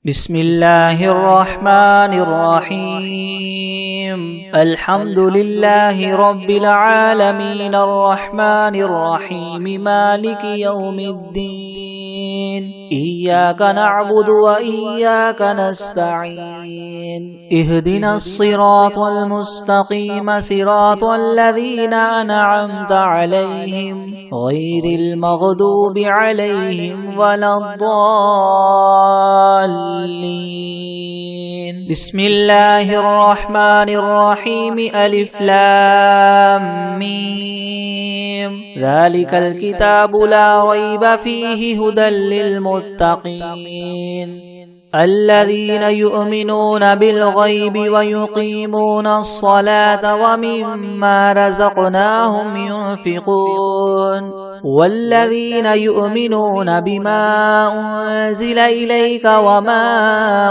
بسم الله الرحمن الرحيم. الحمد لله رب العالمين الرحمن الرحيم مالك يوم الدين. إياك نعبد وإياك نستعين. اهدنا الصراط المستقيم صراط الذين أنعمت عليهم غير المغضوب عليهم ولا الضالين. بسم الله الرحمن الرحيم. ألف لام ميم. ذلك الكتاب لا ريب فيه هدى للمتقين الذين يؤمنون بالغيب ويقيمون الصلاة ومما رزقناهم ينفقون والذين يؤمنون بما أنزل إليك وما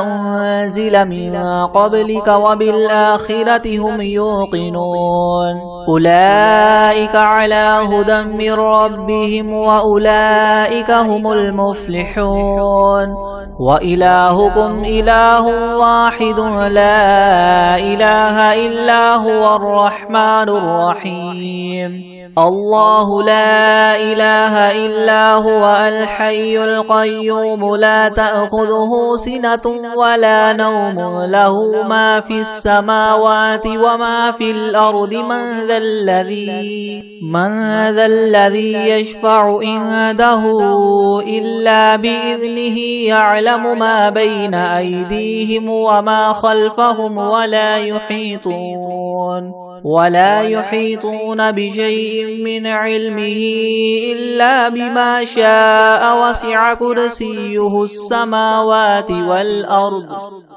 أنزل من قبلك وبالآخرة هم يوقنون أولئك على هدى من ربهم وأولئك هم المفلحون. وإلهكم إله واحد لا إله إلا هو الرحمن الرحيم. الله لا إله إلا هو الحي القيوم لا تأخذه سنة ولا نوم له ما في السماوات وما في الأرض. من ذا الذي يشفع عنده إلا بإذنه. يعلم ما بين أيديهم وما خلفهم ولا يحيطون بشيء من علمه إلا بما شاء. وسع كرسيه السماوات والأرض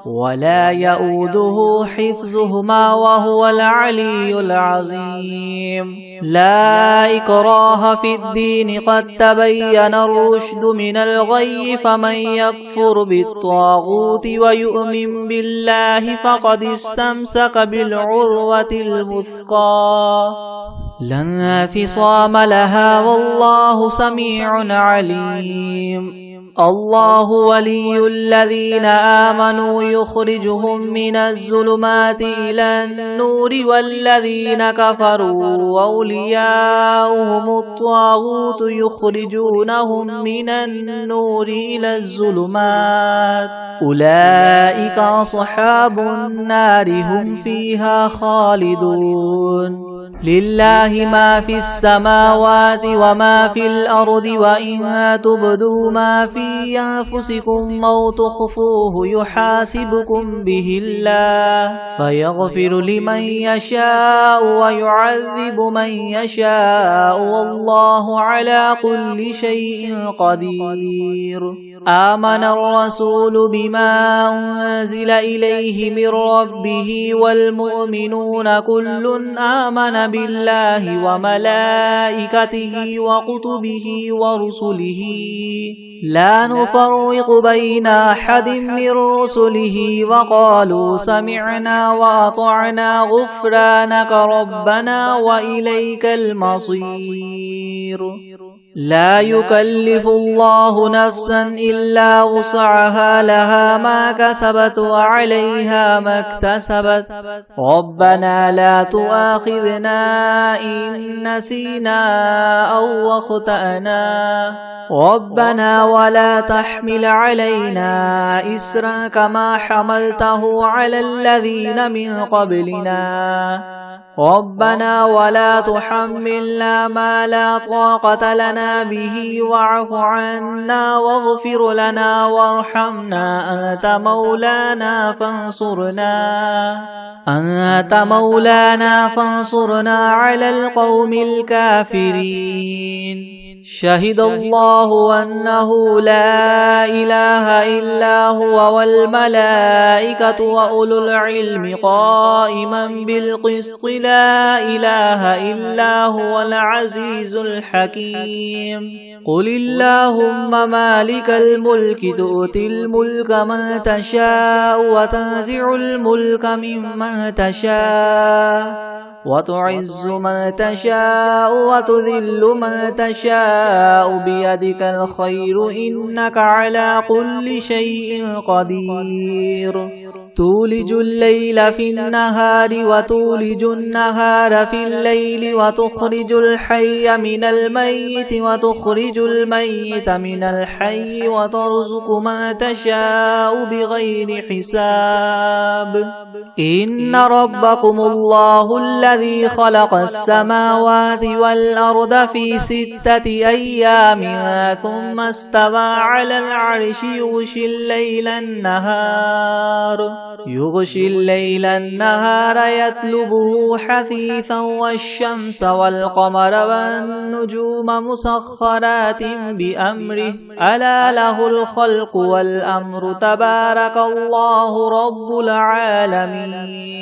ولا يؤوده حفظهما وهو العلي العظيم. لا إكراه في الدين قد تبين الرشد من الغي. فمن يكفر بالطاغوت ويؤمن بالله فقد استمسك بالعروة الوثقى لا انفصام لها والله سميع عليم. الله ولي الذين آمنوا يخرجهم من الظلمات إلى النور والذين كفروا أولياؤهم الطاغوت يخرجونهم من النور إلى الظلمات. أولئك أصحاب النار هم فيها خالدون. لله ما في السماوات وما في الأرض. وإن تبدوا ما في أنفسكم أو تخفوه يحاسبكم به الله فيغفر لمن يشاء ويعذب من يشاء والله على كل شيء قدير. آمن الرسول بما أنزل إليه من ربه والمؤمنون كل آمن بالله وملائكته وكتبه ورسله لا نفرق بين أحد من رسله وقالوا سمعنا وأطعنا غفرانك ربنا وإليك المصير. لا يكلف الله نفسا إلا وسعها لها ما كسبت وعليها ما اكتسبت. ربنا لا تؤاخذنا إن نسينا أو أخطأنا. ربنا ولا تحمل علينا إسرا كما حملته على الذين من قبلنا. ربنا ولا تحملنا ما لا طاقة لنا به واعف عنا واغفر لنا وارحمنا. أنت مولانا فانصرنا على القوم الكافرين. شهد الله أنه لا إله إلا هو والملائكة وأولو العلم قائما بالقسط. لا إله إلا هو العزيز الحكيم. قل اللهم مالك الملك تؤتي الملك من تشاء وتنزع الملك ممن تشاء وتعز من تشاء وتذل من تشاء بيدك الخير إنك على كل شيء قدير تولج الليل في النهار وتولج النهار في الليل وتخرج الحي من الميت وتخرج الميت من الحي وترزق من تشاء بغير حساب إن ربكم الله الذي خلق السماوات والأرض في 6 أيام ثم استوى على العرش يغشي الليل النهار يطلبه حثيثا والشمس والقمر والنجوم مسخرات بأمره ألا له الخلق والأمر تبارك الله رب العالمين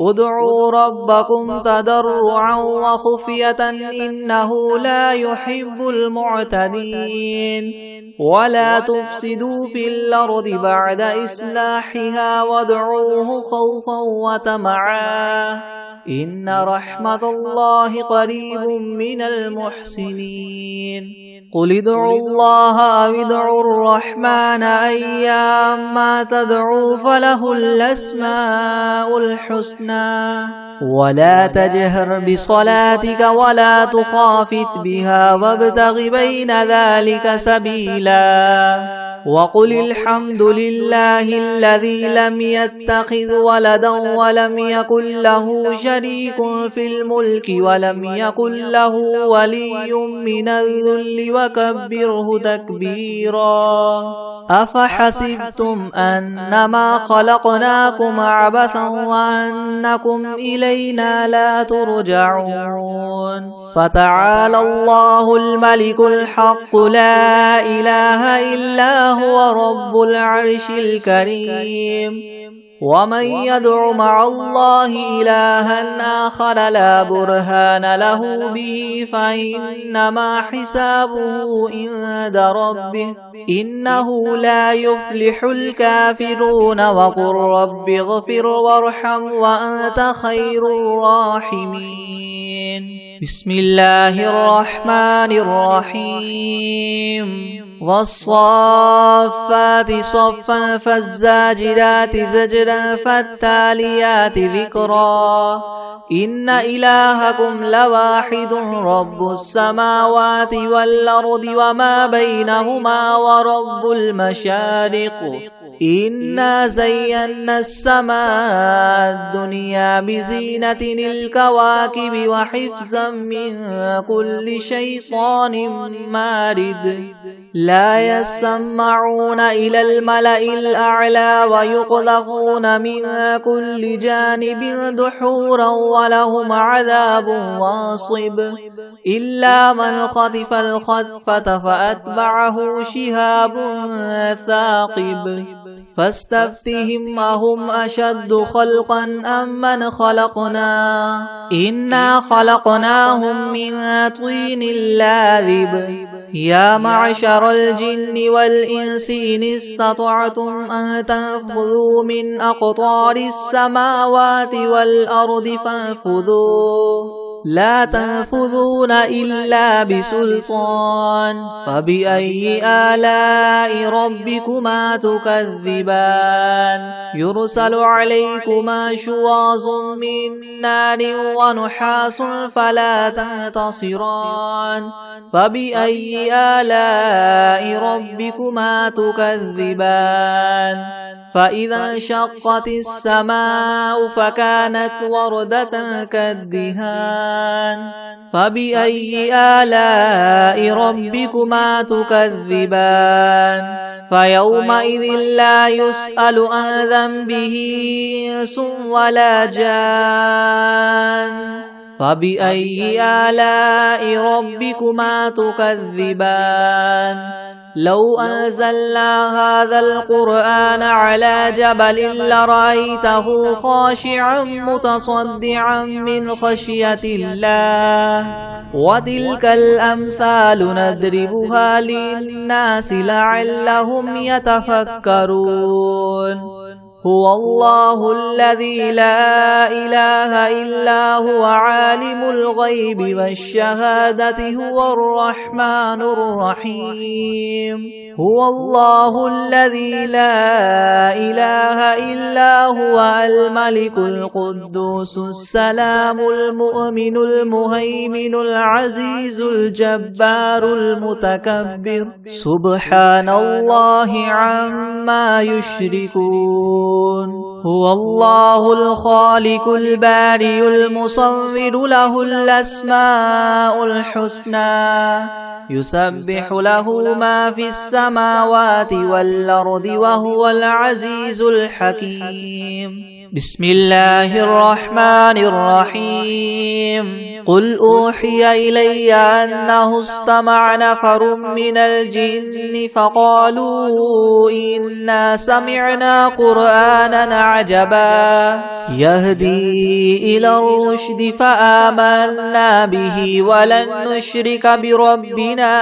ادعوا ربكم تضرعا وخفية إنه لا يحب المعتدين ولا تفسدوا في الأرض بعد إصلاحها وادعوه خوفا وطمعا إن رحمة الله قريب من المحسنين قل ادعوا الله أو ادعوا الرحمن أيما تدعوا فله الأسماء الحسنى ولا تجهر بصلاتك ولا تخافت بها وابتغ بين ذلك سبيلا وقل الحمد لله الذي لم يتخذ ولدا ولم يكن له شريك في الملك ولم يكن له ولي من الذل وكبره تكبيرا أفحسبتم أنما خلقناكم عبثا وأنكم إلينا لا ترجعون فتعالى الله الملك الحق لا إله إلا هو رب العرش الكريم ومن يدع مع الله إلها آخر لا برهان له به فإنما حسابه عند ربه إنه لا يفلح الكافرون وقل رب اغفر وارحم وأنت خير الراحمين بسم الله الرحمن الرحيم والصافات صفا فالزاجرات زجرا فالتاليات ذكرا إن إلهكم لواحد رب السماوات والأرض وما بينهما ورب المشارق إنا زينا السماء الدنيا بزينة الكواكب وحفظا من كل شيطان مارد لا يسمعون إلى الملأ الأعلى ويقذفون من كل جانب دحورا ولهم عذاب واصب إلا من خطف الخطفة فأتبعه شهاب ثاقب فاستفتهم أهم أشد خلقا أم من خلقنا إنا خلقناهم من طين لاذب يا معشر الجن والإنس إن استطعتم أن تنفذوا من أقطار السماوات والأرض فانفذوا لا تنفذون إلا بسلطان فبأي آلاء ربكما تكذبان يرسل عليكما شواظ من نار ونحاس فلا تنتصران فبأي آلاء ربكما تكذبان فإذا انشقت السماء فكانت وردة كالدهان فبأي آلاء ربكما تكذبان فيومئذ لا يسأل عن ذنبه إنس ولا جان فبأي آلاء ربكما تكذبان لو أنزلنا هذا القرآن على جبل لرأيته خاشعا متصدعا من خشية الله وتلك الأمثال نضربها للناس لعلهم يتفكرون هو الله الذي لا إله إلا هو عالم الغيب والشهادة هو الرحمن الرحيم هو الله الذي لا إله إلا هو الملك القدوس السلام المؤمن المهيمن العزيز الجبار المتكبر سبحان الله عما يشركون هو الله الخالق البارئ المصور له الأسماء الحسنى يسبح له ما في السماوات والأرض وهو العزيز الحكيم بسم الله الرحمن الرحيم قل أوحي إلي أنه استمع نفر من الجن فقالوا إنا سمعنا قرآنا عجبا يهدي إلى الرشد فآمنا به ولن نشرك بربنا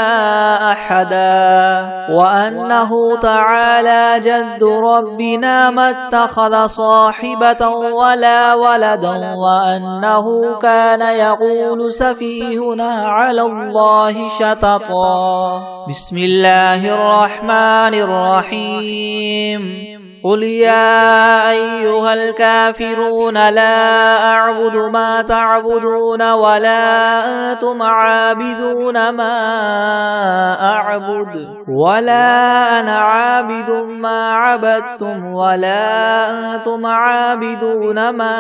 أحدا وأنه تعالى جد ربنا ما اتخذ صاحبة ولا ولدا وأنه كان يقول سفيهنا على الله شططا بسم الله الرحمن الرحيم قل يا أيها الكافرون لا أعبد ما تعبدون ولا أنتم عابدون ما أعبد ولا أنا عابد ما عبدتم ولا أنتم عابدون ما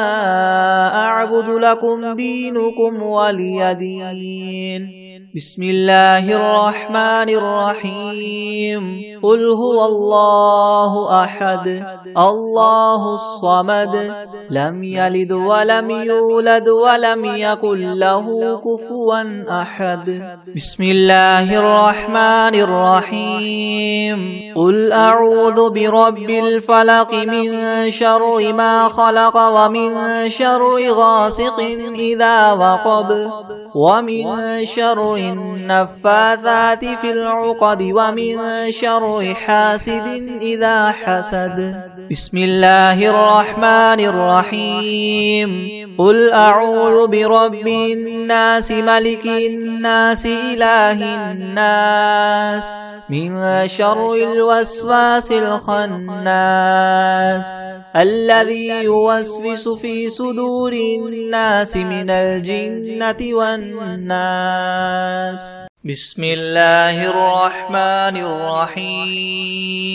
أعبد لكم دينكم ولي دين بسم الله الرحمن الرحيم قل هو الله أحد الله الصمد لم يلد ولم يولد ولم يكن له كفوا أحد بسم الله الرحمن الرحيم قل أعوذ برب الفلق من شر ما خلق ومن شر غاسق إذا وقب ومن شر النفاثات في العقد ومن شر حاسد إذا حسد بسم الله الرحمن الرحيم قل أعوذ برب الناس ملك الناس إله الناس من شر الوسواس الخناس الذي يوسوس في صدور الناس من الجنة والناس بسم الله الرحمن الرحيم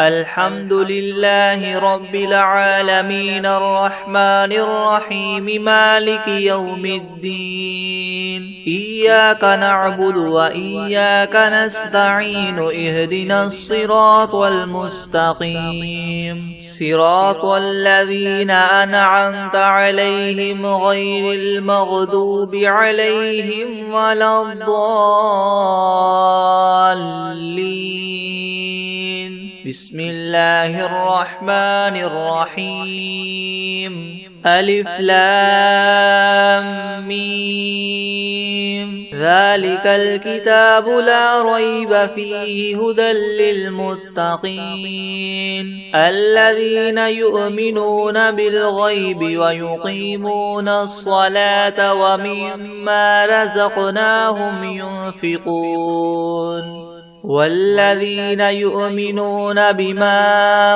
الحمد لله رب العالمين الرحمن الرحيم مالك يوم الدين إياك نعبد وإياك نستعين اهدنا الصراط المستقيم صراط الذين أنعمت عليهم غير المغضوب عليهم ولا الضالين بسم الله الرحمن الرحيم ألف لام ميم ذلك الكتاب لا ريب فيه هدى للمتقين الذين يؤمنون بالغيب ويقيمون الصلاة ومما رزقناهم ينفقون والذين يؤمنون بما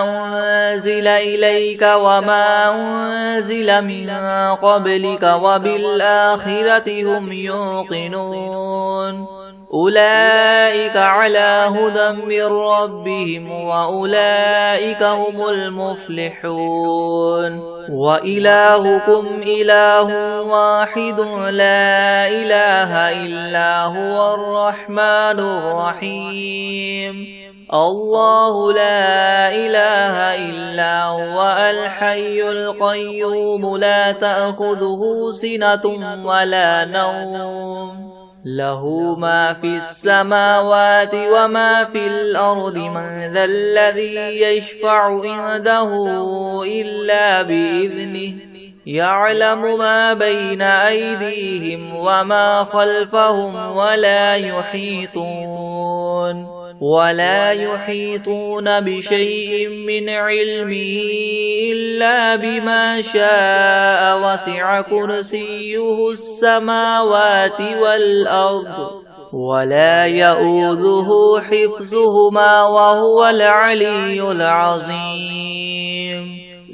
أنزل إليك وما أنزل من قبلك وبالآخرة هم يوقنون أولئك على هدى من ربهم وأولئك هم المفلحون وإلهكم إله واحد لا إله إلا هو الرحمن الرحيم الله لا إله إلا هو الحي القيوم لا تأخذه سنة ولا نوم له ما في السماوات وما في الأرض من ذا الذي يشفع عنده إلا بإذنه يعلم ما بين أيديهم وما خلفهم ولا يحيطون ولا يحيطون بشيء من علمه إلا بما شاء وسع كرسيه السماوات والأرض ولا يؤوده حفظهما وهو العلي العظيم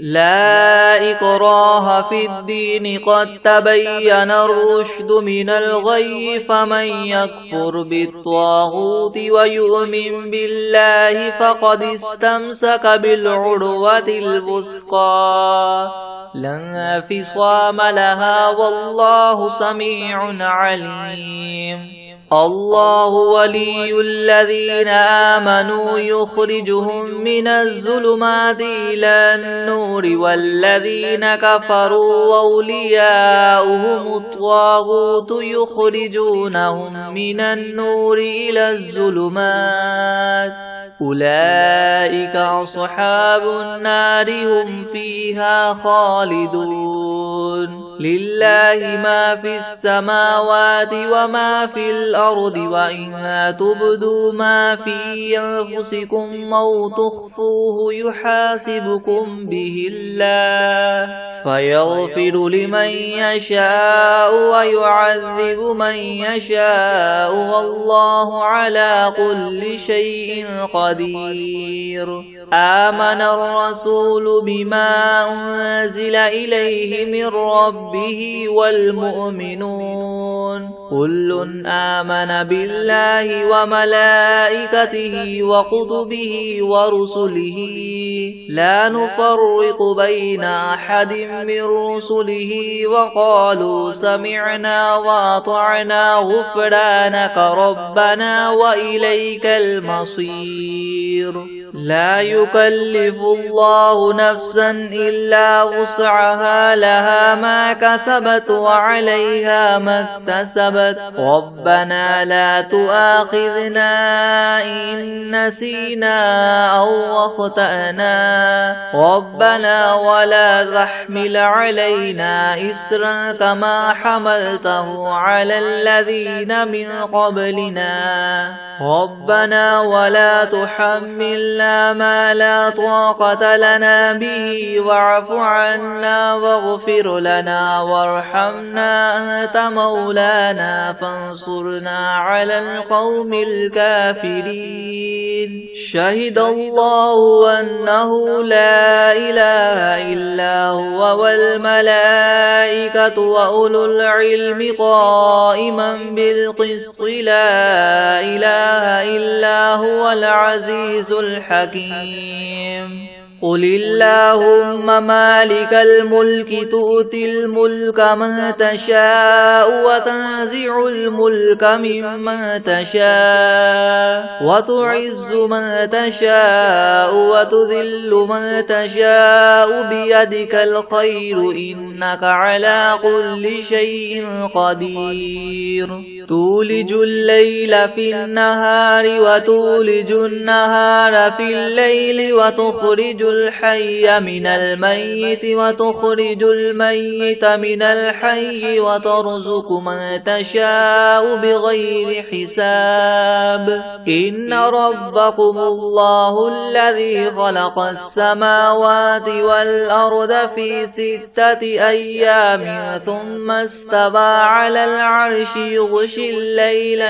لا إكراه في الدين قد تبين الرشد من الغي فمن يكفر بالطاغوت ويؤمن بالله فقد استمسك بالعروة الوثقى لا انفصام لها والله سميع عليم الله ولي الذين آمنوا يخرجهم من الظلمات إلى النور والذين كفروا أولياؤهم الطاغوت يخرجونهم من النور إلى الظلمات أولئك أصحاب النار هم فيها خالدون لله ما في السماوات وما في الأرض وإن تبدوا ما في أنفسكم أو تخفوه يحاسبكم به الله فيغفر لمن يشاء ويعذب من يشاء والله على كل شيء قدير آمن الرسول بما أنزل إليه من ربه والمؤمنون كل آمن بالله وملائكته وكتبه ورسله لا نفرق بين أحد من رسله وقالوا سمعنا وأطعنا غفرانك ربنا وإليك المصير لا يكلف الله نفسا إلا وسعها لها ما كسبت وعليها ما اكتسبت ربنا لا تؤاخذنا إن نسينا أو أخطأنا ربنا ولا تحمل علينا إسرا كما حملته على الذين من قبلنا ربنا ولا تحملنا ما لا طاقة لنا به واعف عنا واغفر لنا وارحمنا أنت مولانا فانصرنا على القوم الكافرين شهد الله أنه لا إله إلا هو والملائكة وأولو العلم قائما بالقسط لا إله إلا هو العزيز الحكيم قل اللهم مالك الملك تؤتي الملك من تشاء وتنزع الملك ممن تشاء وتعز من تشاء وتذل من تشاء بيدك الخير إنك على كل شيء قدير تولج الليل في النهار وتولج النهار في الليل وتخرج الحي من الميت وتخرج الميت من الحي وترزق من تشاء بغير حساب إن ربكم الله الذي خلق السماوات والأرض في 6 أيام ثم استوى على العرش يغشي الليل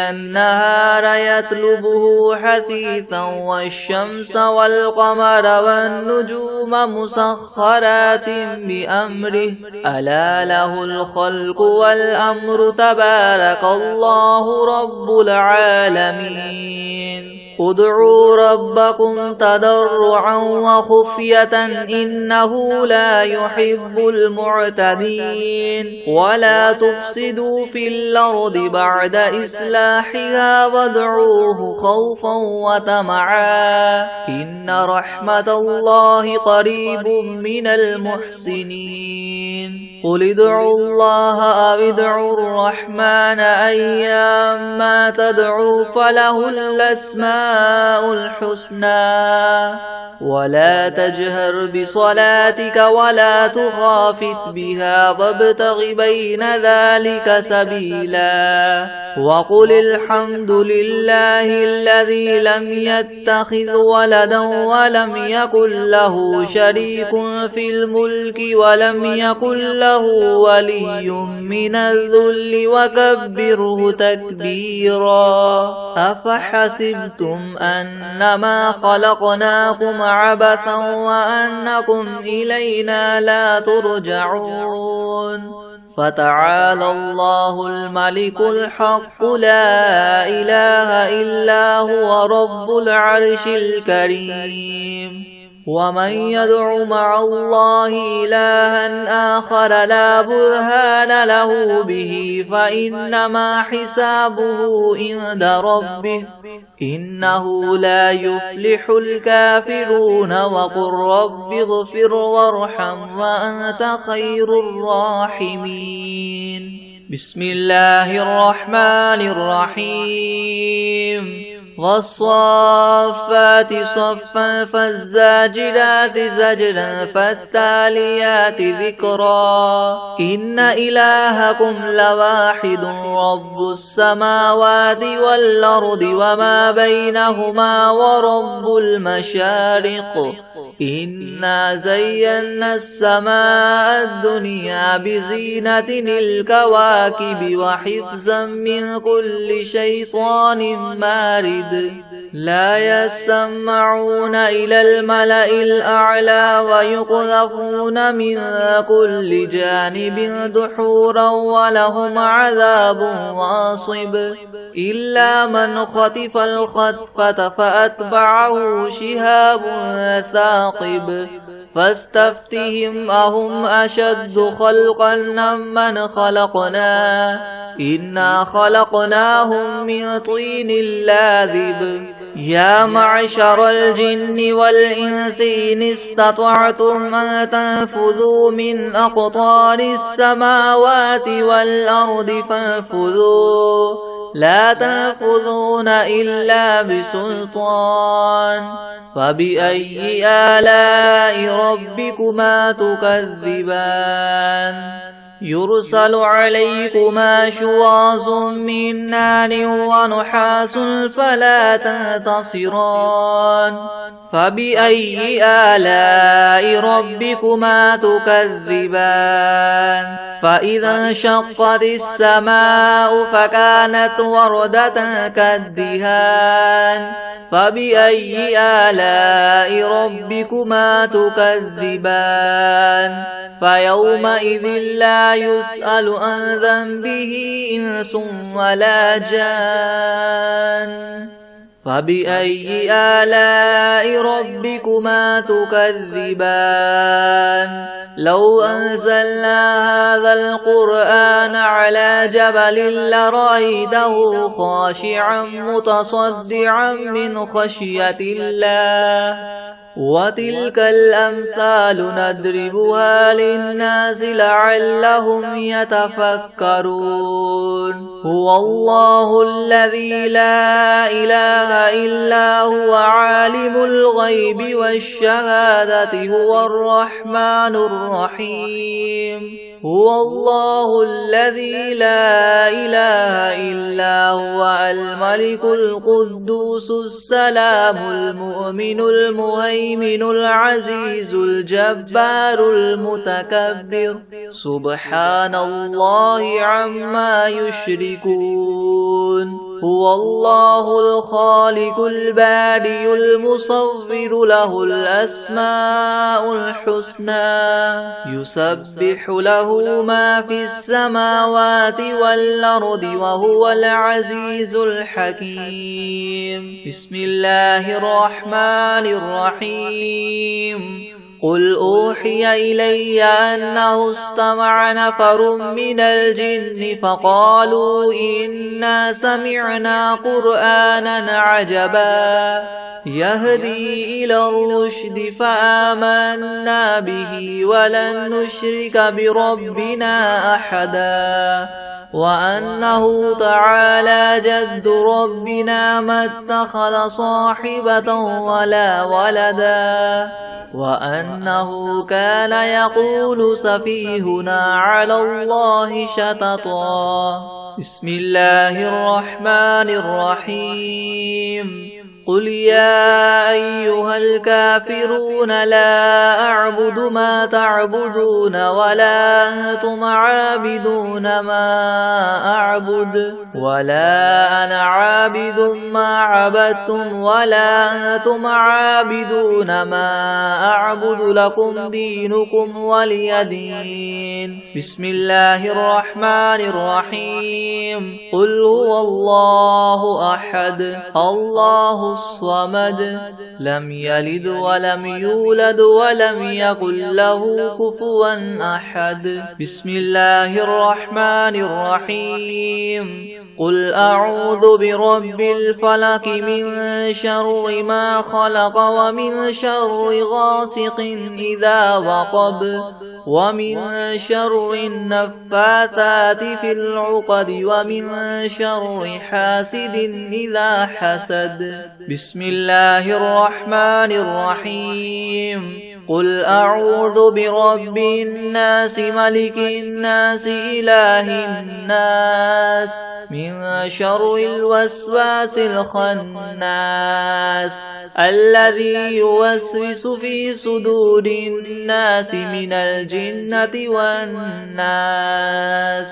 النهار يطلبه حثيثا والشمس والقمر والنجوم مسخرات بأمره ألا له الخلق والأمر تبارك الله رب العالمين ادعوا ربكم تضرعا وخفية إنه لا يحب المعتدين ولا تفسدوا في الأرض بعد إصلاحها وادعوه خوفا وطمعا إن رحمة الله قريب من المحسنين قل ادعوا الله أو ادعوا الرحمن أيما تدعوا فله الأسماء الحسنى ولا تجهر بصلاتك ولا تخافت بها وابتغ بين ذلك سبيلا وقل الحمد لله الذي لم يتخذ ولدا ولم يكن له شريك في الملك ولم يكن له ولي من الذل وكبره تكبيرا أفحسبتم أنما خلقناكم عبثا وأنكم إلينا لا ترجعون فتعالى الله الملك الحق لا إله إلا هو رب العرش الكريم ومن يدع مع الله إلها آخر لا برهان له به فإنما حسابه عند ربه إنه لا يفلح الكافرون وقل رب اغفر وارحم وأنت خير الراحمين بسم الله الرحمن الرحيم والصافات صفا فالزاجرات زجرا فالتاليات ذكرا إن إلهكم لواحد رب السماوات والأرض وما بينهما ورب المشارق إنا زينا السماء الدنيا بزينة الكواكب وحفظا من كل شيطان مارد لا يسمعون إلى الملأ الأعلى ويقذفون من كل جانب دحورا ولهم عذاب واصب إلا من خطف الخطفة فأتبعه شهاب ثاقب فاستفتهم أهم أشد خلقا ممن خلقنا إنا خلقناهم من طين لاذب يا معشر الجن والإنس إن استطعتم أن تنفذوا من أقطار السماوات والأرض فانفذوا لا تنفذون إلا بسلطان فبأي آلاء ربكما تكذبان يرسل عليكما شواظ من نار ونحاس فلا تنتصران فبأي آلاء ربكما تكذبان فإذا انشقت السماء فكانت وردة كالدهان فبأي آلاء ربكما تكذبان فيومئذ لا يسأل عن ذنبه إنس ولا جان فبأي آلاء ربكما تكذبان لو أنزلنا هذا القرآن على جبل لرأيته خاشعا متصدعا من خشية الله وتلك الأمثال نضربها للناس لعلهم يتفكرون هو الله الذي لا إله إلا هو عالم الغيب والشهادة هو الرحمن الرحيم هو الله الذي لا إله إلا هو الملك القدوس السلام المؤمن المهيمن العزيز الجبار المتكبر سبحان الله عما يشركون هو الله الخالق البارئ المصور له الأسماء الحسنى يسبح له ما في السماوات والأرض وهو العزيز الحكيم بسم الله الرحمن الرحيم قل أوحي إلي أنه استمع نفر من الجن فقالوا إنا سمعنا قرآنا عجبا يهدي إلى الرشد فآمنا به ولن نشرك بربنا أحدا وأنه تعالى جد ربنا ما اتخذ صاحبة ولا ولدا وأنه كان يقول سفيهنا على الله شططا. بسم الله الرحمن الرحيم. قل يا أيها الكافرون لا أعبد ما تعبدون ولا أنتم عابدون ما أعبد ولا أنا عابد ما عبدتم ولا أنتم عابدون ما أعبد لكم دينكم ولي دين. بسم الله الرحمن الرحيم. قل هو الله أحد الله الصمد لم يلد ولم يولد ولم يكن له كفوا أحد. بسم الله الرحمن الرحيم. قل أعوذ برب الفلق من شر ما خلق ومن شر غاسق إذا وقب ومن شر النفاثات في العقد ومن شر حاسد إذا حسد. بسم الله الرحمن الرحيم. قل أعوذ برب الناس ملك الناس إله الناس من شر الوسواس الخناس الذي يوسوس في صدور الناس من الجنة والناس.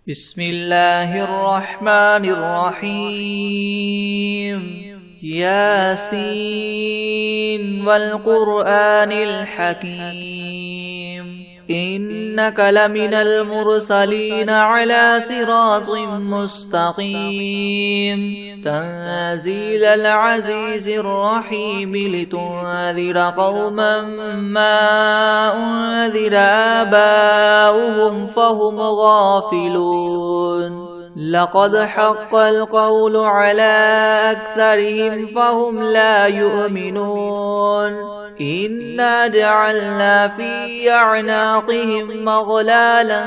بسم الله الرحمن الرحيم. ياسين والقرآن الحكيم إنك لمن المرسلين على صراط مستقيم تنزيل العزيز الرحيم لتنذر قوما ما أنذر آباؤهم فهم غافلون. لقد حق القول على أكثرهم فهم لا يؤمنون. إنا جعلنا في أعناقهم مغلالا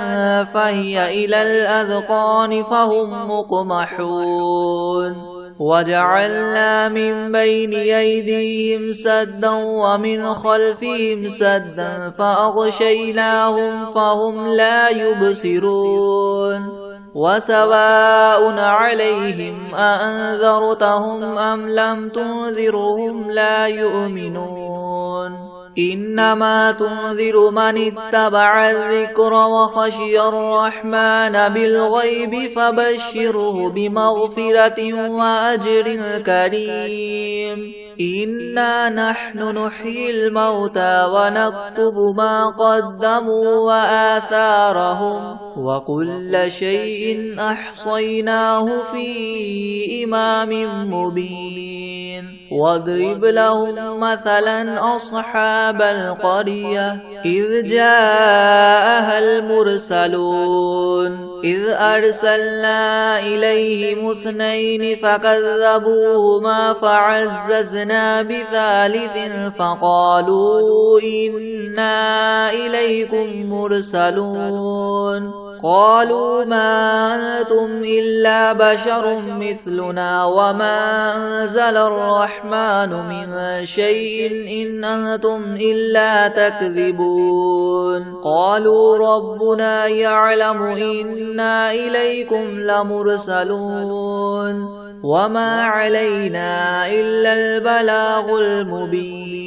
فهي إلى الأذقان فهم مقمحون. وجعلنا من بين أيديهم سدا ومن خلفهم سدا فأغشيناهم فهم لا يبصرون. وسواء عليهم أأنذرتهم أم لم تنذرهم لا يؤمنون. إنما تنذر من اتبع الذكر وخشي الرحمن بالغيب فبشره بمغفرة وأجر كريم. إنا نحن نحيي الموتى ونكتب ما قدموا وآثارهم وكل شيء أحصيناه في إمام مبين. واضرب لهم مثلا أصحاب القرية إذ جاءها المرسلون إذ أرسلنا إليهم 2 فكذبوهما فعززنا بثالث فقالوا إنا إليكم مرسلون. قالوا ما أنتم إلا بشر مثلنا وما أنزل الرحمن من شيء إن أنتم إلا تكذبون. قالوا ربنا يعلم إنا إليكم لمرسلون وما علينا إلا البلاغ المبين.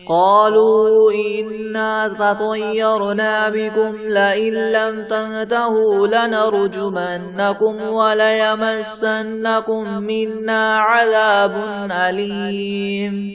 قالوا إنا تطيرنا بكم لئن لم تنتهوا لنرجمنكم وليمسنكم منا عذاب أليم.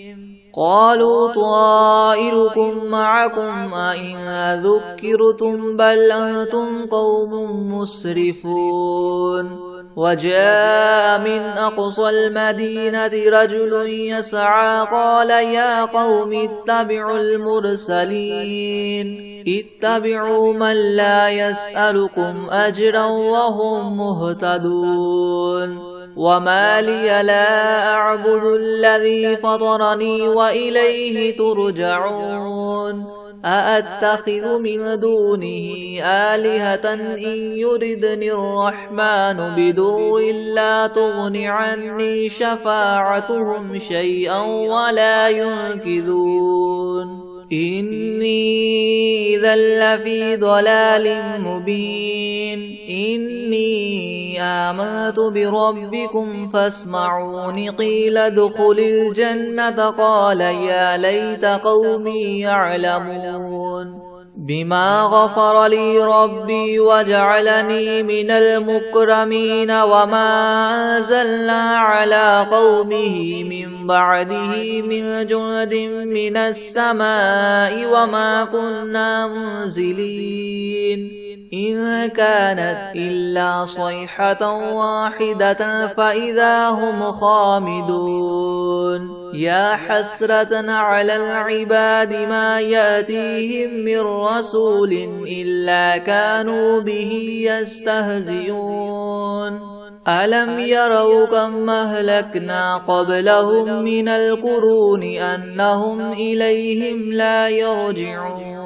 قالوا طائركم معكم أئن ذكرتم بل أنتم قوم مسرفون. وجاء من أقصى المدينة رجل يسعى قال يا قوم اتبعوا المرسلين اتبعوا من لا يسألكم أجرا وهم مهتدون. وما لي لا أعبد الذي فطرني وإليه ترجعون. أأتخذ من دونه آلهة إن يردني الرحمن بدر لا تغن عني شفاعتهم شيئا ولا ينقذون إني إذا لفي ضلال مبين إني آمنت بربكم فاسمعون قيل ادخل الجنة قال يا ليت قومي يعلمون بما غفر لي ربي وجعلني من المكرمين وما أنزلنا على قومه من بعده من جند من السماء وما كنا منزلين إن كانت إلا صيحة واحدة فإذا هم خامدون يا حسرة على العباد ما يأتيهم من رسول إلا كانوا به يستهزئون ألم يروا كم أهلكنا قبلهم من القرون أنهم إليهم لا يرجعون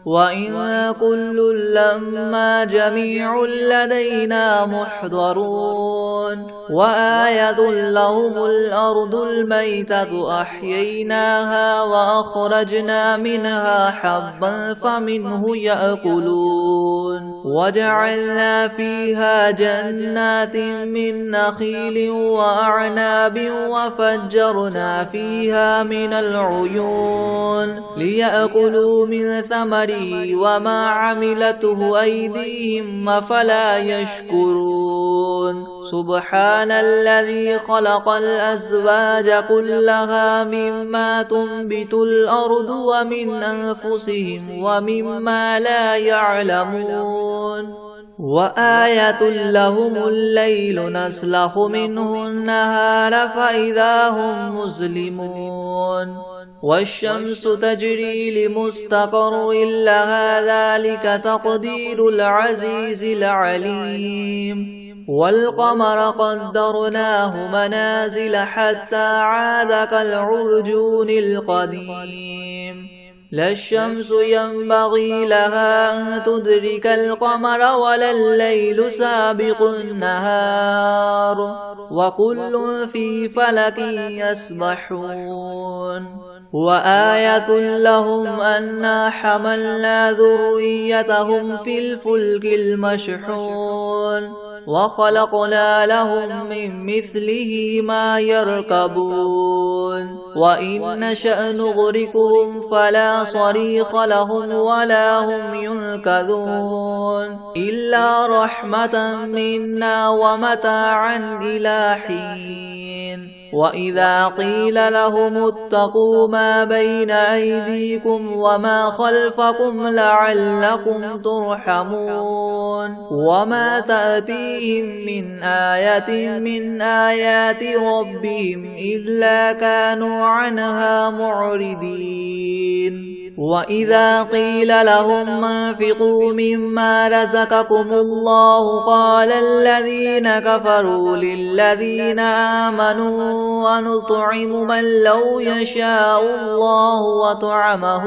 وإن كل لما جميع لدينا محضرون وآية لهم الأرض الميتة أحييناها وأخرجنا منها حبا فمنه يأكلون وجعلنا فيها جنات من نخيل وأعناب وفجرنا فيها من العيون ليأكلوا من ثمره وما عملته أيديهم أفلا يشكرون سبحان الذي خلق الأزواج كلها مما تنبت الأرض ومن أنفسهم ومما لا يعلمون وآية لهم الليل نسلخ منه النهار فإذا هم مسلمون والشمس تجري لمستقر لها ذلك تقدير العزيز العليم والقمر قدرناه منازل حتى عاد كالعرجون القديم لا الشمس ينبغي لها أن تدرك القمر ولا الليل سابق النهار وكل في فلك يسبحون وآية لهم أنا حملنا ذريتهم في الفلك المشحون وخلقنا لهم من مثله ما يركبون وإن نشأ نغرقهم فلا صريخ لهم ولا هم ينقذون إلا رحمة منا ومتاعا إلى حين وإذا قيل لهم اتقوا ما بين أيديكم وما خلفكم لعلكم ترحمون وما تأتيهم من آية من آيات ربهم إلا كانوا عنها معرضين وإذا قيل لهم انفقوا مما رزقكم الله قال الذين كفروا للذين آمنوا ونطعم من لو يشاء الله وطعمه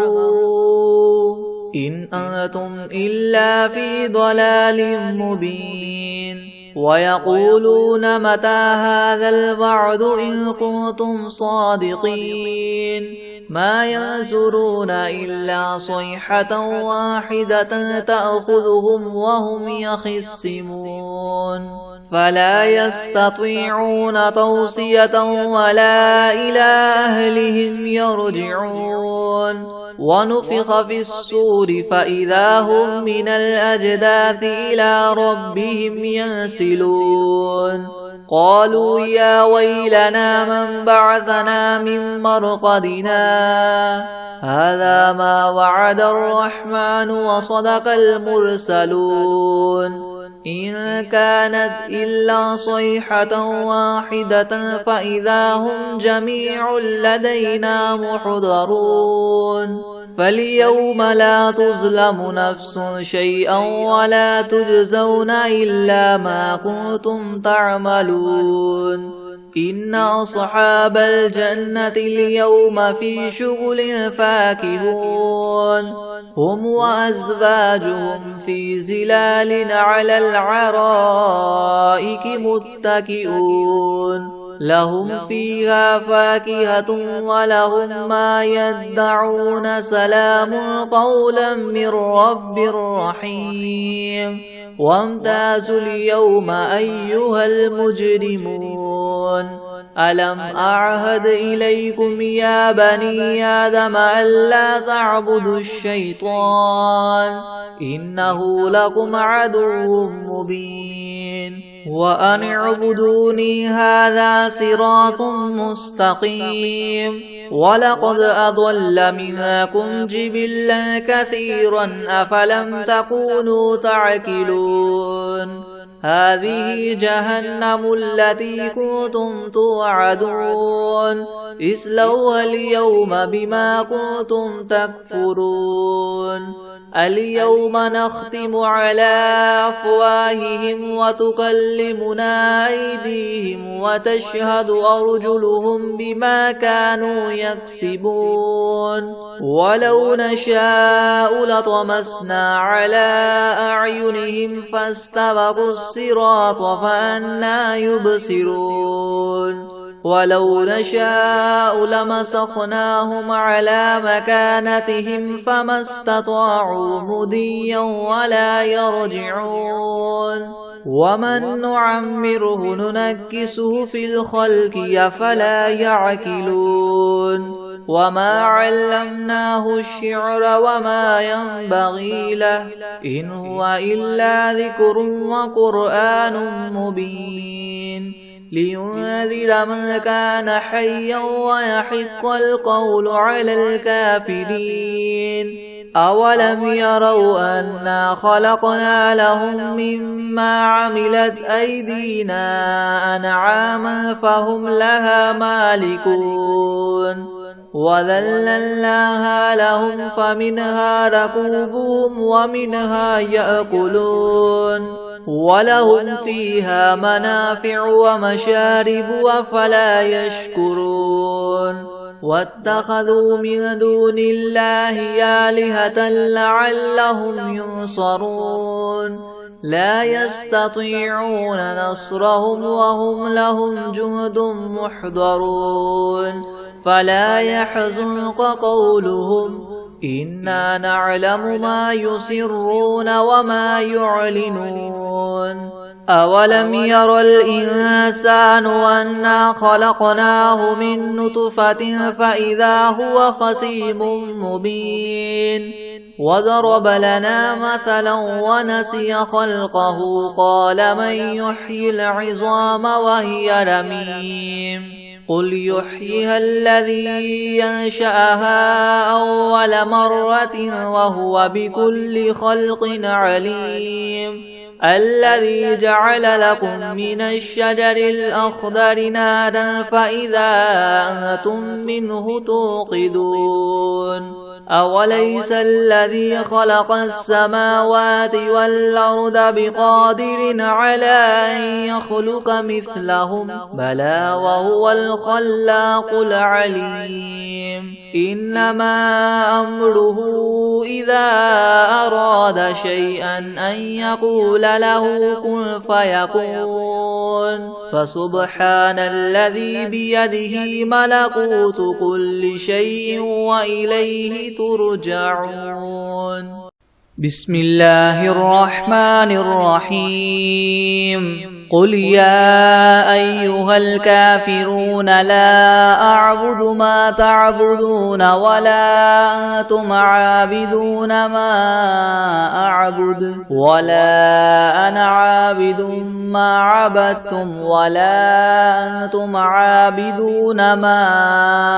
إن أنتم إلا في ضلال مبين ويقولون متى هذا الوعد إن كنتم صادقين ما ينظرون إلا صيحة واحدة تأخذهم وهم يخصمون فلا يستطيعون توصية ولا إلى أهلهم يرجعون ونفخ في الصور فإذا هم من الأجداث إلى ربهم ينسلون قالوا يا ويلنا من بعثنا من مرقدنا هذا ما وعد الرحمن وصدق المرسلون إن كانت إلا صيحة واحدة فإذا هم جميع لدينا محضرون فاليوم لا تظلم نفس شيئا ولا تجزون إلا ما كنتم تعملون إن أصحاب الجنة اليوم في شغل فاكهون هم وأزواجهم في ظلال على الأرائك متكئون لهم فيها فاكهة ولهم ما يدعون سلام قولا من رب رحيم وامتازوا اليوم أيها المجرمون ألم أعهد إليكم يا بني آدم ألا تعبدوا الشيطان إنه لكم عدو مبين وأن اعبدوني هذا صراط مستقيم ولقد أضل منكم جبلا كثيرا أفلم تكونوا تعقلون هذه جهنم التي كنتم توعدون اصلوها اليوم بما كنتم تكفرون اليوم نختم على أفواههم وتكلمنا أيديهم وتشهد أرجلهم بما كانوا يكسبون ولو نشاء لطمسنا على أعينهم فاستبقوا الصراط فأنى يبصرون ولو نشاء لمسخناهم على مكانتهم فما استطاعوا مضيا ولا يرجعون ومن نعمره ننكسه في الخلق أفلا يعقلون وما علمناه الشعر وما ينبغي له إن هو إلا ذكر وقرآن مبين لينذر من كان حيا ويحق القول على الكافرين أولم يروا أنا خلقنا لهم مما عملت أيدينا أنعاما فهم لها مالكون وذللناها لهم فمنها ركوبهم ومنها يأكلون ولهم فيها منافع ومشارب أفلا يشكرون واتخذوا من دون الله آلهة لعلهم ينصرون لا يستطيعون نصرهم وهم لهم جند محضرون فلا يحزنك قولهم إنا نعلم ما يسرون وما يعلنون أولم ير الإنسان أنا خلقناه من نطفة فإذا هو خصيم مبين وضرب لنا مثلا ونسي خلقه قال من يحيي العظام وهي رميم قل يحييها الذي ينشأها أول مرة وهو بكل خلق عليم الذي جعل لكم من الشجر الأخضر نارا فإذا أنتم منه توقدون أوليس الذي خلق السماوات والأرض بقادر على أن يخلق مثلهم بلى وهو الخلاق العليم إنما أمره إذا أراد شيئا أن يقول له كن فيكون فسبحان الذي بيده ملكوت كل شيء وإليه ترجعون بسم الله الرحمن الرحيم قل يا أيها الكافرون لا أعبد ما تعبدون ولا أنتم عابدون ما أعبد ولا أنا عابد ما عبدتم ولا أنتم عابدون ما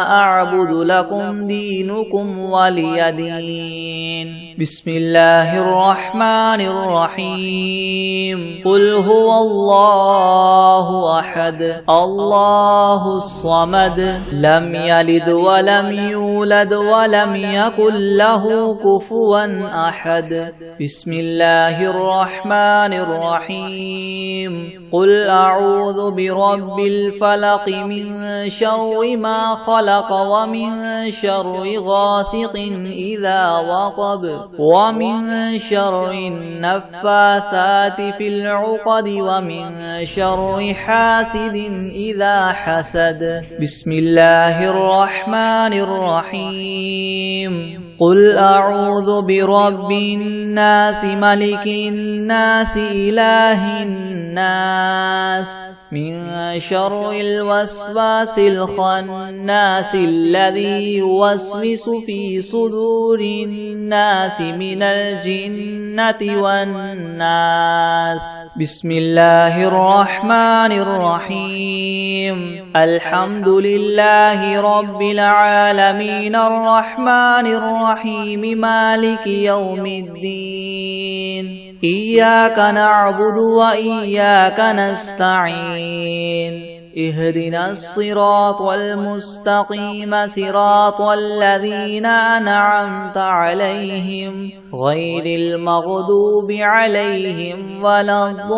أعبد لكم دينكم ولي دين بسم الله الرحمن الرحيم قل هو الله أحد الله الصمد لم يلد ولم يولد ولم يكن له كفوا أحد بسم الله الرحمن الرحيم قل أعوذ برب الفلق من شر ما خلق ومن شر غاسق إذا وقب ومن شر النفاثات في العقد ومن شر حاسد إذا حسد بسم الله الرحمن الرحيم قل أعوذ برب الناس ملك الناس إله الناس من شر الوسواس الخناس الذي يوسوس في صدور الناس من الجنة والناس بسم الله الرحمن الرحيم الحمد لله رب العالمين الرحمن الرحيم مالك يوم الدين إياك نعبد وإياك نستعين اهدنا الصراط المستقيم صراط الذين أنعمت عليهم غير المغضوب عليهم ولا الضالين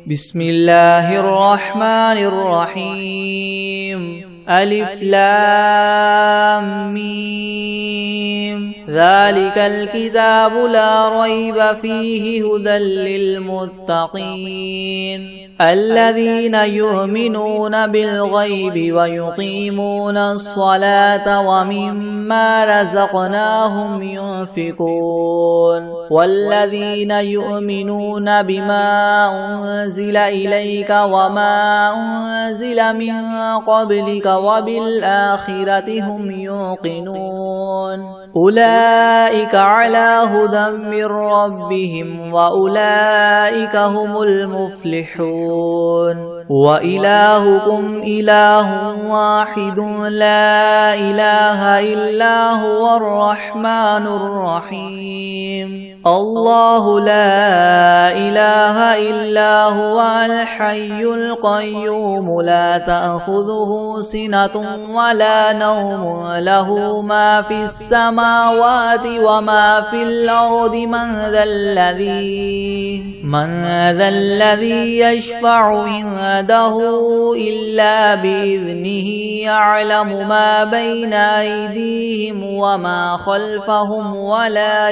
بسم الله الرحمن الرحيم ألف لام ميم ذلك الكتاب لا ريب فيه هدى للمتقين الذين يؤمنون بالغيب ويقيمون الصلاة ومما رزقناهم ينفقون والذين يؤمنون بما أنزل إليك وما أنزل من قبلك وبالآخرة هم يوقنون أولئك على هدى من ربهم وأولئك هم المفلحون وإلهكم إله واحد لا إله إلا هو الرحمن الرحيم الله لا إله إلا هو الحي القيوم لا تأخذه سنة ولا نوم له ما في السماوات وما في الأرض من ذا الذي يشفع عنده إلا بإذنه يعلم ما بين أيديهم وما خلفهم ولا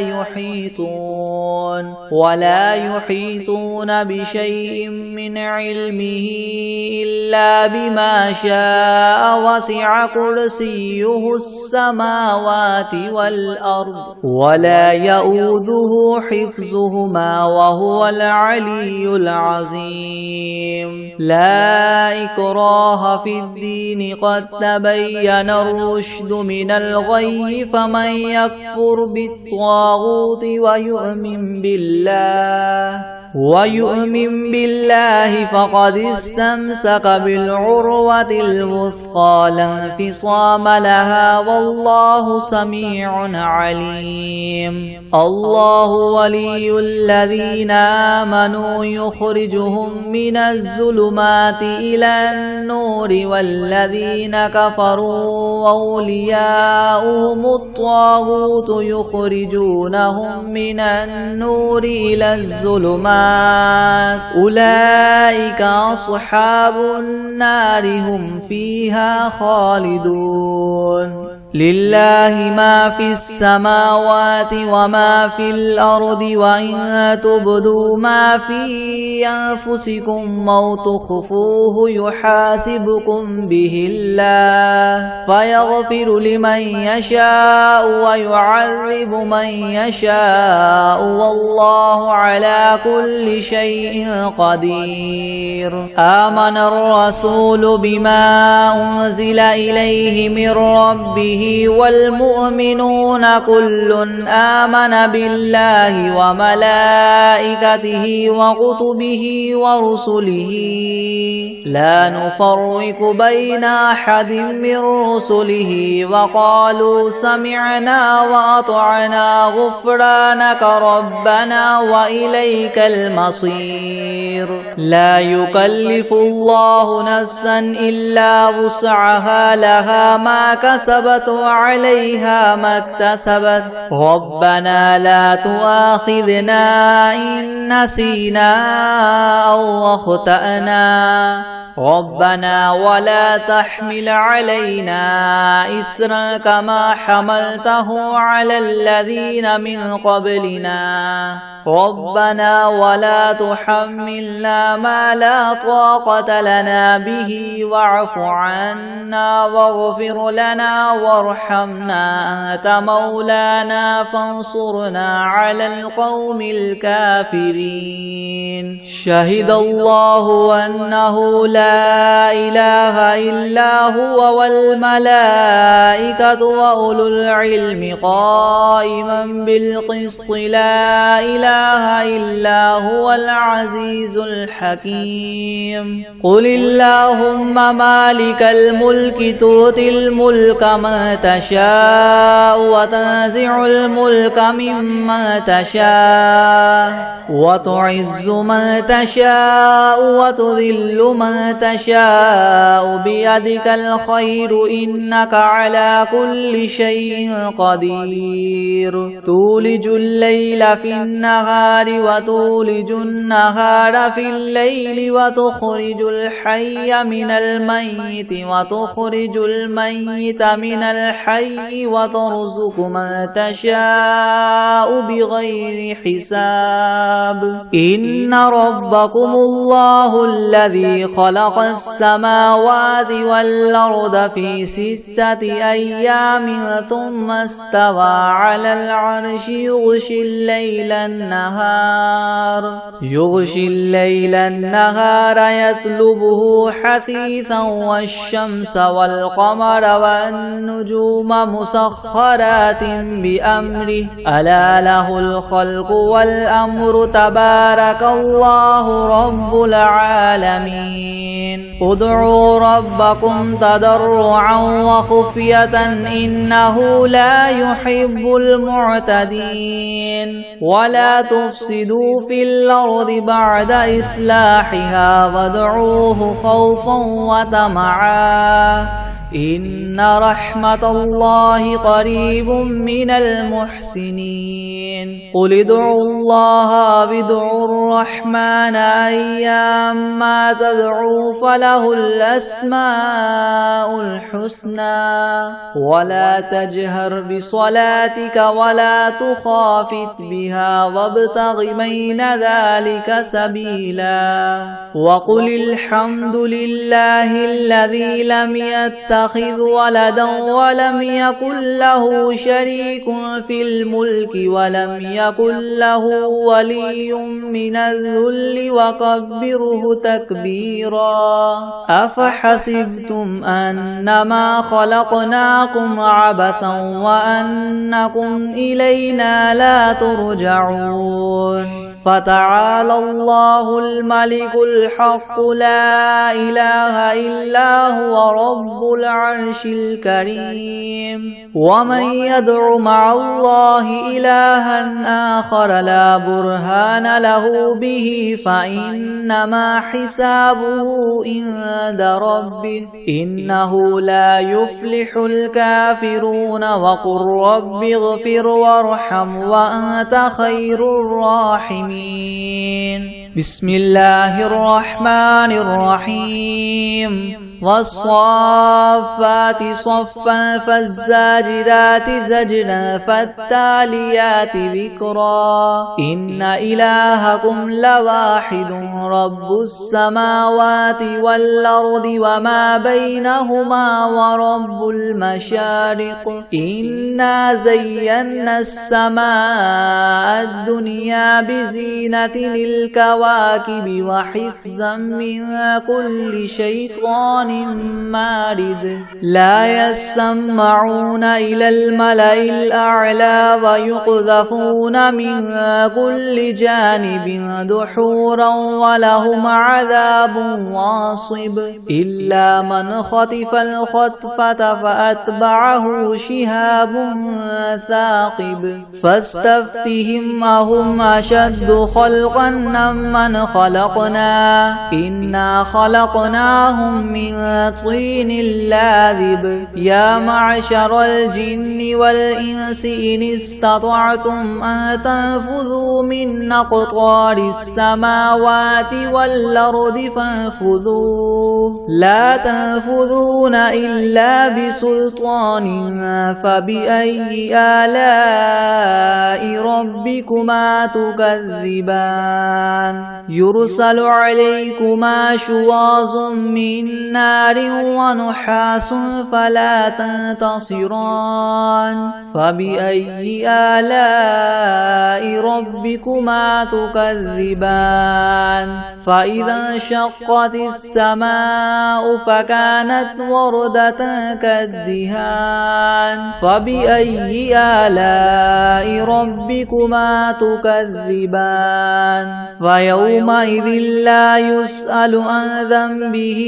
يحيطون بشيء من علمه إلا بما شاء وسع كرسيه السماوات والأرض ولا يؤوده حفظهما وهو العلي العظيم لا إكراه في الدين قد تبين الرشد من الغي فمن يكفر بالطاغوت ويؤمن بالله فقد استمسك بالعروة الوثقى لا انفصام لها والله سميع عليم الله ولي الذين آمنوا يخرجهم من الظلمات إلى النور والذين كفروا أولياؤهم الطاغوت يخرجونهم من النور إلى الظلمات أولئك أصحاب النار هم فيها خالدون لله ما في السماوات وما في الأرض وإن تبدوا ما في أنفسكم أو تخفوه يحاسبكم به الله فيغفر لمن يشاء ويعذب من يشاء والله على كل شيء قدير آمن الرسول بما أنزل إليه من ربه والمؤمنون كل آمن بالله وملائكته وكتبه ورسله لا نفرق بين أحد من رسله وقالوا سمعنا وأطعنا غفرانك ربنا وإليك المصير لا يكلف الله نفسا إلا وسعها لها ما كسبت وعليها ما اكتسبت ربنا لا تؤاخذنا إن نسينا أو أخطأنا ربنا ولا تحمل علينا إسرا كما حملته على الذين من قبلنا ربنا ولا تحملنا ما لا طاقة لنا به واعف عنا واغفر لنا وارحمنا أنت مولانا فانصرنا على القوم الكافرين شهد الله أنه لا إله إلا هو والملائكة وأولو العلم قائما بالقسط لا إله إلا هو العزيز الحكيم قل اللهم مالك الملك تؤتي الملك من تشاء وتنزع الملك ممن تشاء وتعز من تشاء وتذل من تشاء بيدك الخير إنك على كل شيء قدير تولج الليل في النهار وتولج النهار في الليل وتخرج الحي من الميت وتخرج الميت من الحي وترزق من تشاء بغير حساب إن ربكم الله الذي خلق السماوات والأرض في 6 أيام ثم استوى على العرش يغشي الليل النهار يطلبه حثيثا والشمس والقمر والنجوم مسخرات بأمره ألا له الخلق والأمر تبارك الله رب العالمين ادعوا ربكم تضرعا وخفية إنه لا يحب المعتدين ولا تفسدوا في الأرض بعد إصلاحها وادعوه خوفا وطمعا إن رحمة الله قريب من المحسنين قل ادعوا الله وادعوا الرحمن أيما تدعوا فله الأسماء الحسنى ولا تجهر بصلاتك ولا تخافت بها وابتغ بين ذلك سبيلا وقل الحمد لله الذي لم يتخذ ولدا ولم يكن له شريك في الملك ولم يكن له ولي من الذل وكبره تكبيرا أفحسبتم أنما خلقناكم عبثا وأنكم إلينا لا ترجعون فتعالى الله الملك الحق لا إله إلا هو رب العرش الكريم ومن يدع مع الله إلها آخر لا برهان له به فإنما حسابه عند ربه إنه لا يفلح الكافرون وقل رب اغفر وارحم وأنت خير الراحمين بسم الله الرحمن الرحيم والصافات صفا فالزاجرات زجرا فالتاليات ذكرا إن إلهكم لواحد رب السماوات والأرض وما بينهما ورب المشارق إنا زينا السماء الدنيا بزينة الكواكب وحفظا من كل شيطان مارد لا يسمعون إلى الملأ الأعلى ويقذفون من كل جانب دحورا ولهم عذاب واصب إلا من خطف الخطفة فأتبعه شهاب ثاقب فاستفتهم أهم أشد خلقا ممن خلقنا إنا خلقناهم من طين لاذب يا معشر الجن والإنس إن استطعتم أن تنفذوا من أقطار السماوات والأرض فانفذوا لا تنفذون إلا بسلطان فبأي آلاء ربكما تكذبان يرسل عليكما شواظ من نار ونحاس فلا تنتصران فبأي آلاء ربكما تكذبان فإذا انشقت السماء فكانت وردة كالدهان فبأي آلاء ربكما تكذبان فيومئذ لا يسأل عن ذنبه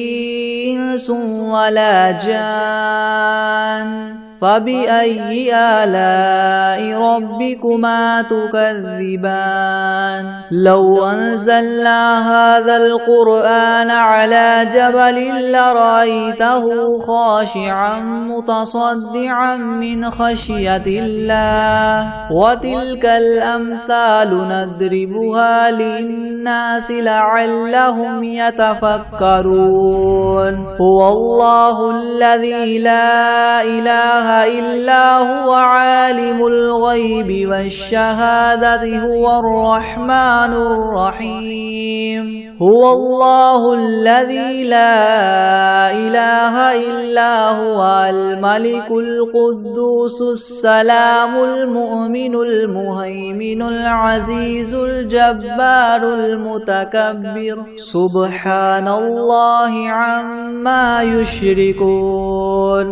إنس ولا جان فبأي آلاء ربكما تكذبان لو أنزلنا هذا القرآن على جبل لرأيته خاشعا متصدعا من خشية الله وتلك الأمثال نضربها للناس لعلهم يتفكرون هو الله الذي لا إله إلا هو عالم الغيب والشهادة هو الرحمن الرحيم هو الله الذي لا إله إلا هو الملك القدوس السلام المؤمن المهيمن العزيز الجبار المتكبر سبحان الله عما يشركون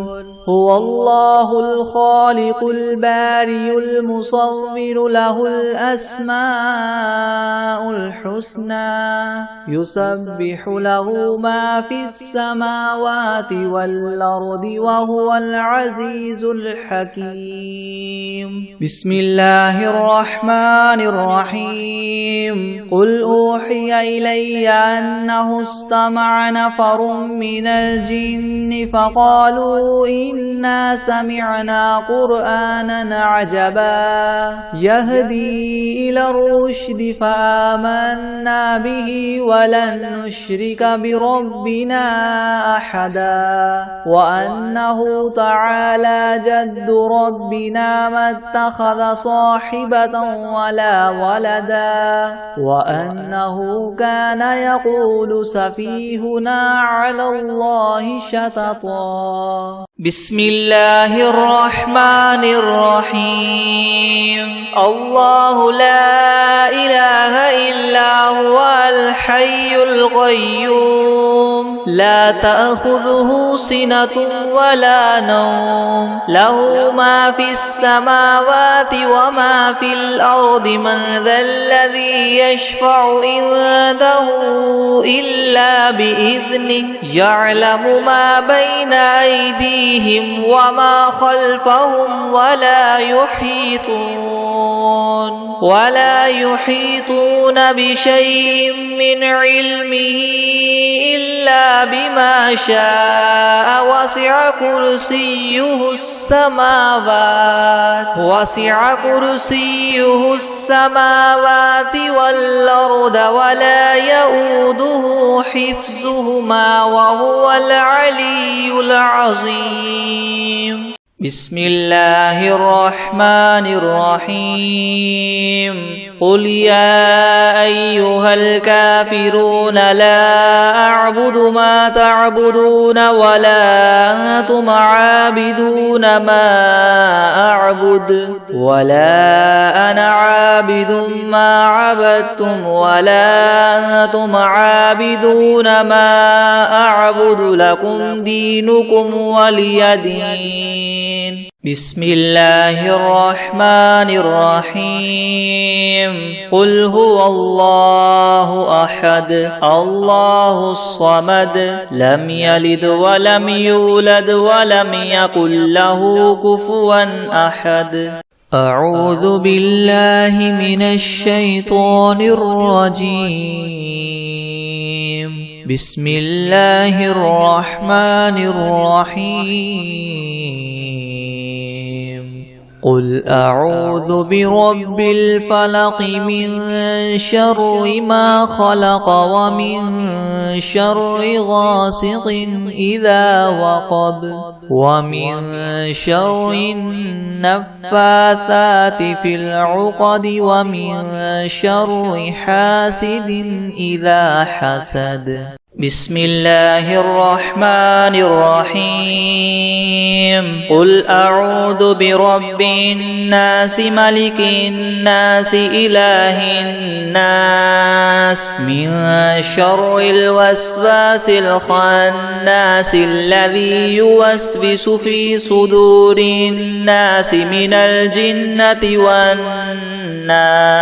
هو الله الخالق البارئ المصور له الأسماء الحسنى يسبح له ما في السماوات والأرض وهو العزيز الحكيم بسم الله الرحمن الرحيم قل أوحي إلي أنه استمع نفر من الجن فقالوا إنا سمعنا قرآنا عجبا يهدي إلى الرشد فآمنا به ولن نشرك بربنا أحدا وأنه تعالى جد ربنا ما اتخذ صاحبة ولا ولدا وأنه كان يقول سفيهنا على الله شططا بسم الله الرحمن الرحيم الله لا إله إلا هو الحي القيوم لا تأخذه سنة ولا نوم له ما في السماوات وما في الأرض من ذا الذي يشفع عنده إلا بإذنه يعلم ما بين أيديهم وما خلفهم ولا يحيطون بشيء من علمه إلا بما شاء وسع كرسيه السماوات والأرض ولا يؤوده حفظهما وهو العلي العظيم بسم الله الرحمن الرحيم قل يا أيها الكافرون لا أعبد ما تعبدون ولا أنتم عابدون ما أعبد ولا أنا عابد ما عبدتم ولا أنتم عابدون ما أعبد لكم دينكم ولي دين بسم الله الرحمن الرحيم قل هو الله أحد الله الصمد لم يلد ولم يولد ولم يكن له كفوا أحد أعوذ بالله من الشيطان الرجيم بسم الله الرحمن الرحيم قل أعوذ برب الفلق من شر ما خلق ومن شر غاسق إذا وقب ومن شر النفاثات في العقد ومن شر حاسد إذا حسد بسم الله الرحمن الرحيم قل أعوذ برب الناس ملك الناس إله الناس من شر الوسواس الخناس الذي يوسوس في صدور الناس من الجنة والناس